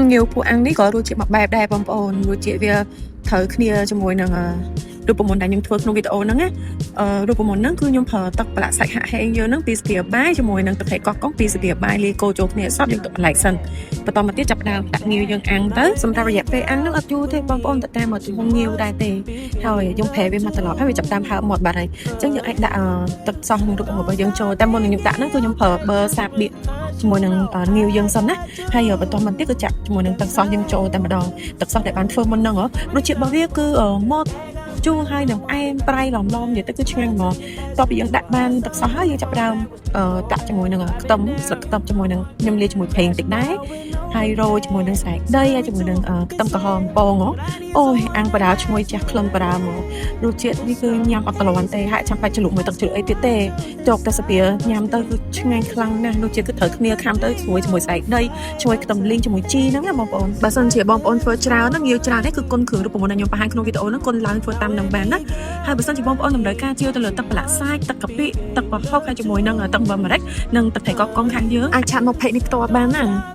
nhiều phụ ăn ní có rồi chị mặc bài đẹp bông ồn rồi chị về thở kia cho mùi nằngรูปมนต์ได้ยังทวក្នុងវីដេអូហ្នឹងណារូបមន្តហ្នឹងគឺខ្ញុំប្រើទឹកប្រឡាក់សាច់ហាក់ហេងយើងហ្នឹងពីស្ទាបាយជាមួយនឹងទឹកហេកោះកុងពីស្ទាបាយលាយកូចូលគ្នាសតយើងទុកបន្លែសិនបន្តមកទៀតចាប់ដើមដាក់ងាវយើងអាំងទៅសម្រាប់រយៈពេលអាំងហ្នឹងអត់យូរទេបងប្អូនតែតាមមកជំងងាវដែរទេហើយយើងប្រែវាមកត្រឡប់ហើយវាចាប់តាមហើបមកបាត់ហើយអញ្ចឹងយើងអាចដាក់ទឹកសោះក្នុងរូបមន្តរបស់យើងចូលតែមុននឹងខ្ញុំដាក់ហ្នឹងគឺខ្ញុំប្រើប៊ឺសាបបៀកជាមួយនឹងងាវយើងសិនណាហើយបន្តមកទៀតគឺចាក់ជាមួយនឹងទឹកសោះយើងចូលតែម្ដងទឹកសោះដែលបានធ្វើមុនហ្នឹងរសជាតិរបស់វាគឺមកជូរហើយនឹងអែមប្រៃឡំឡំនិយាយទៅគឺឆ្ងាញ់ហ្មងតោះពីយើងដាក់បានទឹកសោះហើយយើងចាប់ដើមដាក់ជាមួយនឹងខ្ទឹមស្លឹកខ្ទឹមជាមួយនឹងខ្ញុំលាយជាមួយប្រេងតិចដែរហើយរោយជាមួយនឹងស្បែកដីហើយជាមួយនឹងខ្ទឹមក្រហមពងអូយអាំងបដាឈ្ងុយចាស់ក្លិនបដាមករសជាតិនេះគឺញ៉ាំអត់តលន់ទេហើយចាំបាច់ជ្រលក់មួយទឹកជ្រលក់អីទៀតទេចុកតែសាពីញ៉ាំទៅគឺឆ្ងាញ់ខ្លាំងណាស់រសជាតិគឺត្រូវគ្នាខាំទៅស្រួយជាមួយស្បែកដីជាមួយខ្ទឹមលីងជាមួយជីហ្នឹងណាបងប្អូនបើសិនជាបងប្អូនធ្វើច្រើនណាងាវច្រើននេះគឺគុណគ្រឿងរូបមន្តដែលខ្ញុំបង្ហាញក្នុងវីដេអូហ្នឹងគុណឡើងធ្វើតាមនឹងបានណាហើយបើសិនជាបងប្អូនតម្រូវការជឿទៅលើទឹកប្រឡាក់សាច់ទឹកកាពិទឹកប្រហុកហើយជាមួយនឹងទឹកប៊ឺម៉ារិកនិងទឹកត្រីកោះកុងខាងយើងអាចឆាតមកពេកនេះផ្ទាល់បានណា